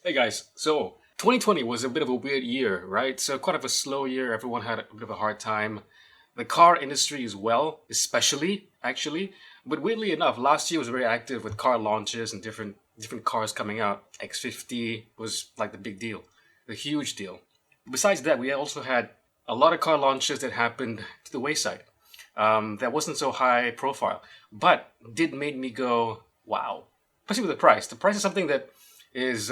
Hey guys, so 2020 was a bit of a weird year, right? So quite of a slow year. Everyone had a bit of a hard time. The car industry as well, especially actually. But weirdly enough, last year was very active with car launches and different cars coming out. X50 was like the big deal, the huge deal. Besides that, we also had a lot of car launches that happened to the wayside. That wasn't so high profile, but did made me go, wow. Especially with the price. The price is something that is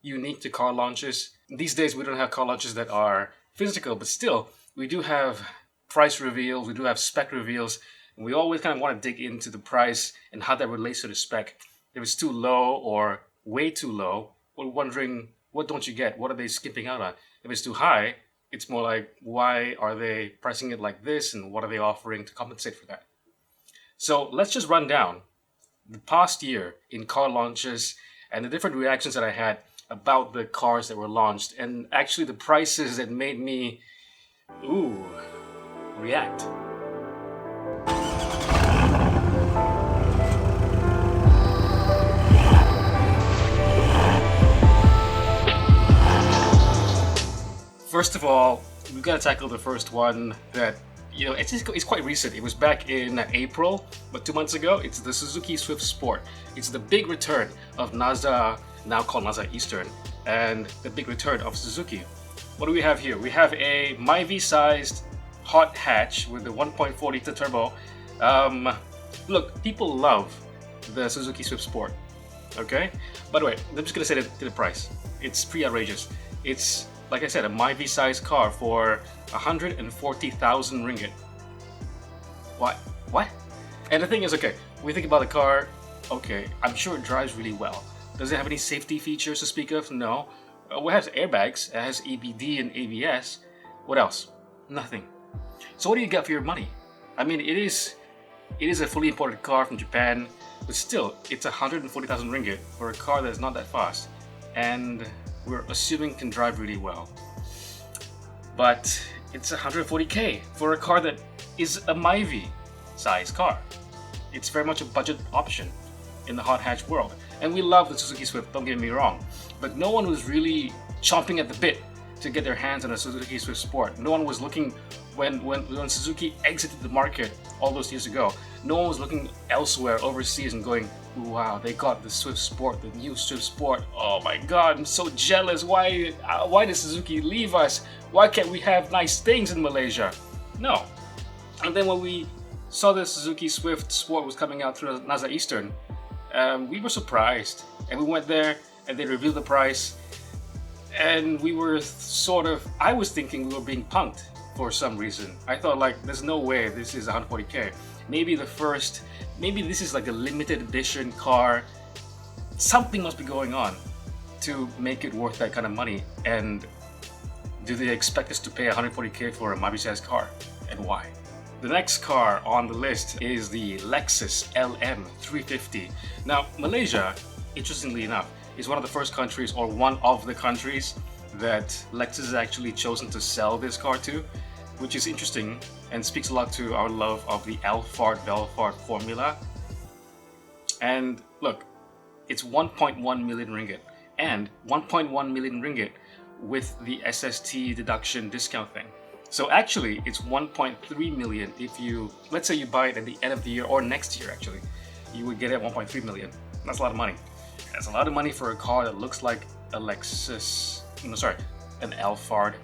unique to car launches. These days, we don't have car launches that are physical, but still, we do have price reveals, we do have spec reveals, and we always kind of want to dig into the price and how that relates to the spec. If it's too low or way too low, we're wondering, what don't you get? What are they skipping out on? If it's too high, it's more like, why are they pricing it like this, and what are they offering to compensate for that? So let's just run down the past year in car launches and the different reactions that I had about the cars that were launched, and actually the prices that made me, react. First of all, we've got to tackle the first one that, it's quite recent. It was back in April, but 2 months ago. It's the Suzuki Swift Sport. It's the big return of Naza, now called Naza Eastern, and the big return of Suzuki. What do we have here? We have a Myvi-sized hot hatch with the 1.4 liter turbo. Look, people love the Suzuki Swift Sport. Okay? By the way, I'm just gonna say the price. It's pretty outrageous. It's, like I said, a Myvi-sized car for 140,000 ringgit. What? And the thing is, okay, we think about the car, okay, I'm sure it drives really well. Does it have any safety features to speak of? No. It has airbags, it has EBD and ABS. What else? Nothing. So what do you get for your money? I mean, it is a fully imported car from Japan, but still, it's 140,000 ringgit for a car that's not that fast. And we're assuming can drive really well. But it's 140k for a car that is a Myvi size car. It's very much a budget option in the hot hatch world. And we love the Suzuki Swift, don't get me wrong. But no one was really chomping at the bit to get their hands on a Suzuki Swift Sport. No one was looking, when Suzuki exited the market all those years ago, no one was looking elsewhere overseas and going, wow, they got the Swift Sport, the new Swift Sport. Oh my god, I'm so jealous. Why did Suzuki leave us? Why can't we have nice things in Malaysia? No. And then when we saw the Suzuki Swift Sport was coming out through Naza Eastern, we were surprised. And we went there and they revealed the price. And we were I was thinking we were being punked for some reason. I thought, like, there's no way this is 140k. Maybe this is like a limited edition car. Something must be going on to make it worth that kind of money. And do they expect us to pay 140k for a Myvi-sized car? And why? The next car on the list is the Lexus LM350. Now, Malaysia, interestingly enough, is one of the first countries, or one of the countries, that Lexus has actually chosen to sell this car to, which is interesting and speaks a lot to our love of the Alphard-Velphard formula. And look, it's 1.1 million ringgit, and 1.1 million ringgit with the SST deduction discount thing. So actually, it's 1.3 million if you, let's say you buy it at the end of the year, or next year actually, you would get it at 1.3 million. That's a lot of money. That's a lot of money for a car that looks like a Lexus, an Alphard.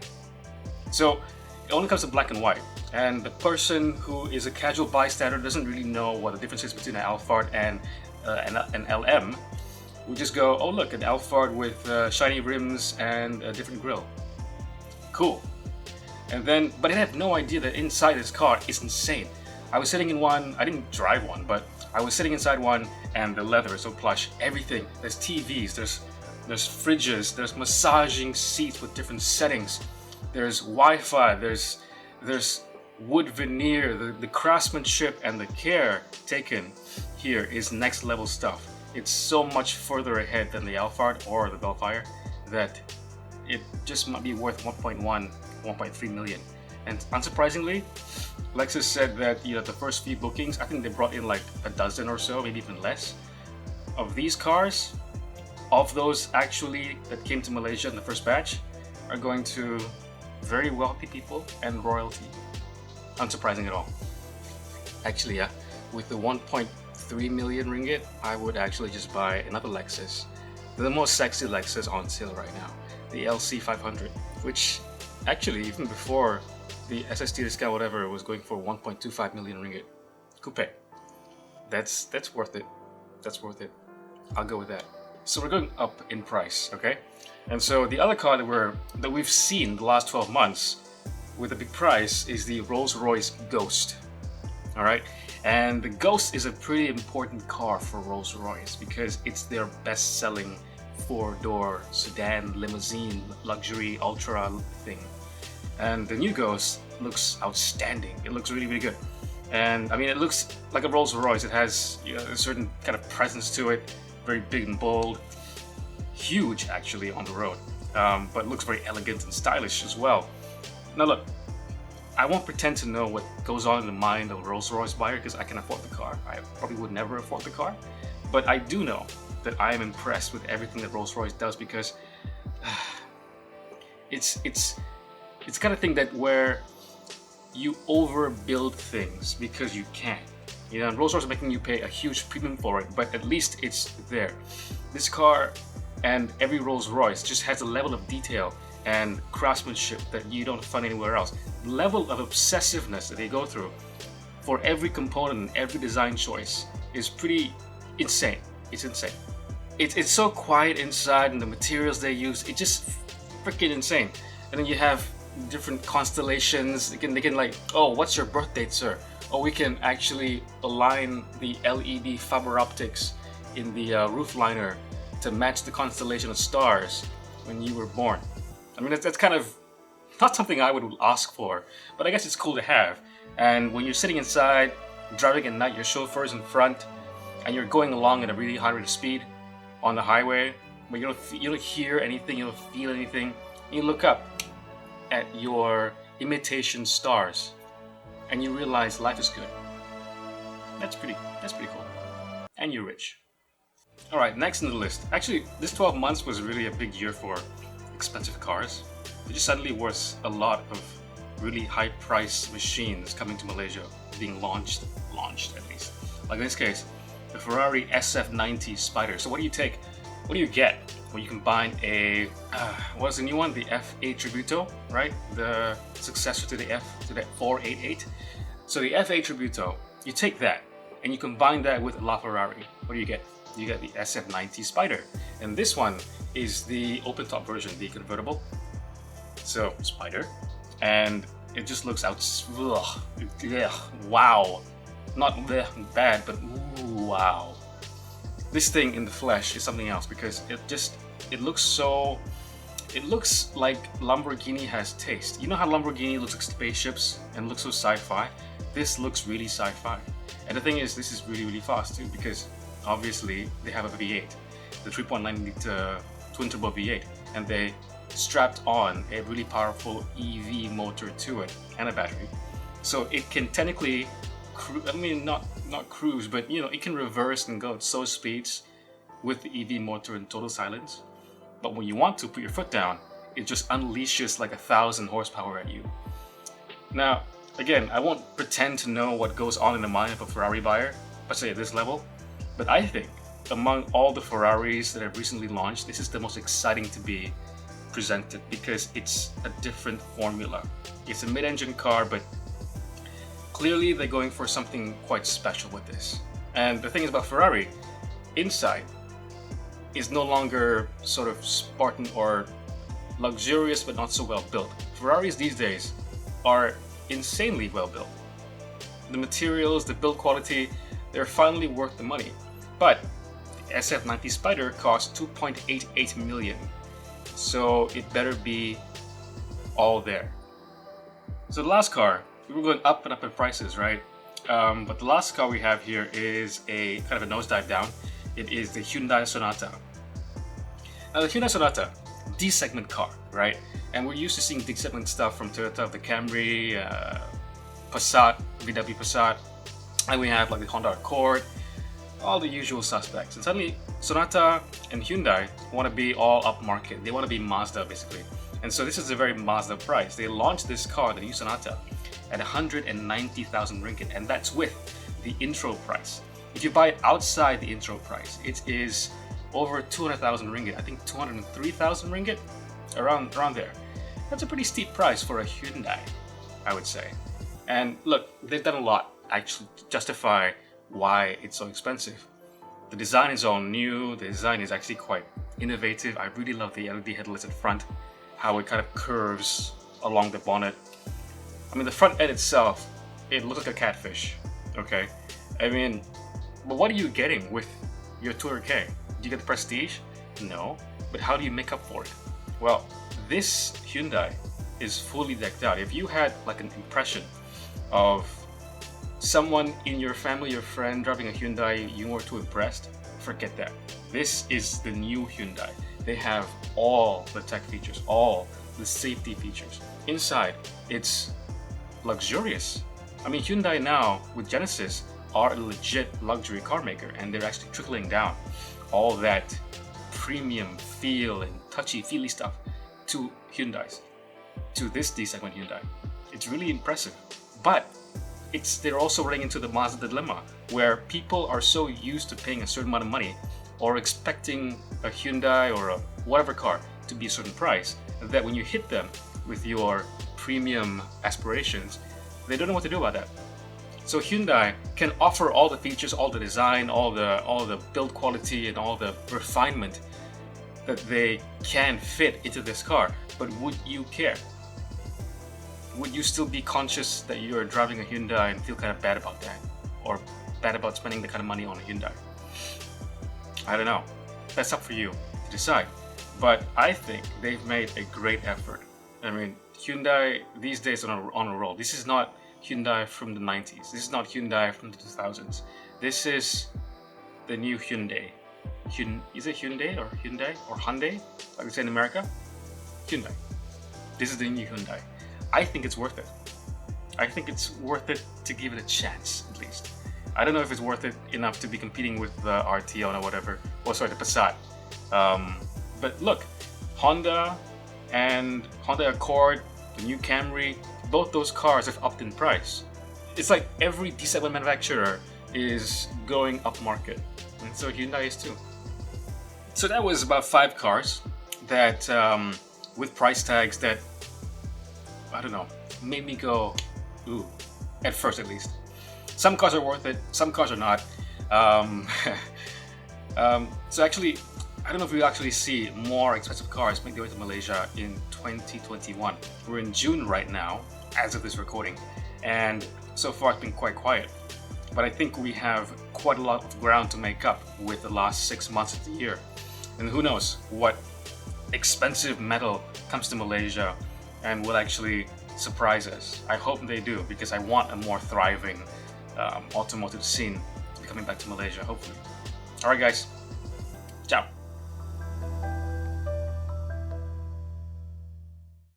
So it only comes in black and white, and the person who is a casual bystander doesn't really know what the difference is between an Alphard and an LM. We just go, oh look, an Alphard with shiny rims and a different grille. Cool. But I had no idea that inside this car is insane. I was sitting in one, I didn't drive one, but I was sitting inside one, and the leather is so plush. Everything, there's TVs, there's fridges, there's massaging seats with different settings, there's Wi-Fi, there's wood veneer. The craftsmanship and the care taken here is next level stuff. It's so much further ahead than the Alphard or the Bellfire that it just might be worth 1.3 million. And unsurprisingly, Lexus said that the first few bookings, I think they brought in like a dozen or so, maybe even less, of these cars. of those actually that came to Malaysia in the first batch are going to very wealthy people and royalty. Unsurprising at all. Actually, yeah, with the 1.3 million ringgit, I would actually just buy another Lexus. The most sexy Lexus on sale right now, the LC 500, which actually even before the SST discount whatever was going for 1.25 million ringgit. Coupe. That's worth it. That's worth it. I'll go with that. So we're going up in price, okay? And so the other car that we've seen the last 12 months with a big price is the Rolls-Royce Ghost. All right, and the Ghost is a pretty important car for Rolls-Royce because it's their best-selling four-door sedan, limousine, luxury, ultra thing. And the new Ghost looks outstanding. It looks really, really good. And I mean, it looks like a Rolls-Royce. It has, you know, a certain kind of presence to it, very big and bold, huge actually on the road, but looks very elegant and stylish as well. Now look, I won't pretend to know what goes on in the mind of a Rolls-Royce buyer because I can afford the car. I probably would never afford the car, but I do know that I am impressed with everything that Rolls-Royce does because it's the kind of thing that where you overbuild things because you can. You know, Rolls-Royce is making you pay a huge premium for it, but at least it's there. This car and every Rolls-Royce just has a level of detail and craftsmanship that you don't find anywhere else. The level of obsessiveness that they go through for every component and every design choice is pretty insane. It's insane. It's so quiet inside and the materials they use, it's just freaking insane. And then you have different constellations. They can like, oh, what's your birth date, sir? Or we can actually align the LED fiber optics in the roof liner to match the constellation of stars when you were born. I mean, that's kind of not something I would ask for, but I guess it's cool to have. And when you're sitting inside, driving at night, your chauffeur's in front, and you're going along at a really high rate of speed on the highway, but you don't hear anything, you don't feel anything, and you look up at your imitation stars, and you realize life is good. That's pretty cool. And you're rich. All right, next on the list. Actually, this 12 months was really a big year for expensive cars. There just suddenly was a lot of really high-priced machines coming to Malaysia, being launched at least. Like in this case, the Ferrari SF90 Spider. So what do you take? What do you get? Well, you combine a what's the new one? The F8 Tributo, right? The successor to the 488. So the F8 Tributo, you take that and you combine that with LaFerrari. What do you get? You get the SF90 Spider, and this one is the open-top version, the convertible. So Spider, and it just looks out. Wow, not bad, but ooh, wow. This thing in the flesh is something else because it looks like Lamborghini has taste. You know how Lamborghini looks like spaceships and looks so sci-fi? This looks really sci-fi. And the thing is, this is really, really fast too because obviously they have a V8, the 3.9 liter twin turbo V8, and they strapped on a really powerful EV motor to it and a battery. So it can technically not cruise, but you know, it can reverse and go at slow speeds with the EV motor in total silence. But when you want to put your foot down, it just unleashes like 1,000 horsepower at you. Now, again, I won't pretend to know what goes on in the mind of a Ferrari buyer, let's say at this level, but I think among all the Ferraris that have recently launched, this is the most exciting to be presented because it's a different formula. It's a mid-engine car, but clearly they're going for something quite special with this. And the thing is about Ferrari, inside is no longer sort of Spartan or luxurious but not so well built. Ferraris these days are insanely well built. The materials, the build quality, they're finally worth the money. But the SF90 Spider costs 2.88 million. So it better be all there. So the last car, we were going up and up in prices, right? But the last car we have here is a kind of a nosedive down. It is the Hyundai Sonata. Now the Hyundai Sonata, D-segment car, right? And we're used to seeing D-segment stuff from Toyota, the Camry, Passat, VW Passat, and we have like the Honda Accord. all the usual suspects. And suddenly, Sonata and Hyundai want to be all upmarket. They want to be Mazda, basically. And so this is a very Mazda price. They launched this car, the new Sonata, at 190,000 ringgit, and that's with the intro price. If you buy it outside the intro price, it is over 200,000 ringgit. I think 203,000 ringgit, around there. That's a pretty steep price for a Hyundai, I would say. And look, they've done a lot actually to justify why it's so expensive. The design is all new. The design is actually quite innovative. I really love the LED headlights at front, how it kind of curves along the bonnet. I mean, the front end itself, it looks like a catfish, okay? I mean, but what are you getting with your 200K? Do you get the prestige? No. But how do you make up for it? Well, this Hyundai is fully decked out. If you had like an impression of someone in your family or friend driving a Hyundai, you weren't too impressed, forget that. This is the new Hyundai. They have all the tech features, all the safety features. Inside, it's luxurious. I mean, Hyundai now with Genesis are a legit luxury car maker, and they're actually trickling down all that premium feel and touchy-feely stuff to Hyundais, to this D-segment Hyundai. It's really impressive, but they're also running into the Mazda dilemma, where people are so used to paying a certain amount of money or expecting a Hyundai or a whatever car to be a certain price, that when you hit them with your premium aspirations, they don't know what to do about that. So Hyundai can offer all the features, all the design, all the build quality, and all the refinement that they can fit into this car. But would you care? Would you still be conscious that you're driving a Hyundai and feel kind of bad about that? Or bad about spending the kind of money on a Hyundai? I don't know. That's up for you to decide. But I think they've made a great effort. I mean, Hyundai these days are on a roll. This is not Hyundai from the 90s. This is not Hyundai from the 2000s. This is the new Hyundai. Is it Hyundai or Hyundai, like they say in America? Hyundai. This is the new Hyundai. I think it's worth it. I think it's worth it to give it a chance, at least. I don't know if it's worth it enough to be competing with the RTO or whatever. Oh, sorry, the Passat. But look, Honda and Honda Accord, the new Camry, both those cars have upped in price. It's like every D-segment manufacturer is going up market, and so Hyundai is too. So that was about 5 cars that, with price tags that, I don't know, made me go, ooh, at first at least. Some cars are worth it, some cars are not. So actually, I don't know if we'll actually see more expensive cars make their way to Malaysia in 2021. We're in June right now, as of this recording, and so far it's been quite quiet. But I think we have quite a lot of ground to make up with the last 6 months of the year. And who knows what expensive metal comes to Malaysia and will actually surprise us. I hope they do, because I want a more thriving automotive scene coming back to Malaysia, hopefully. Alright guys, ciao.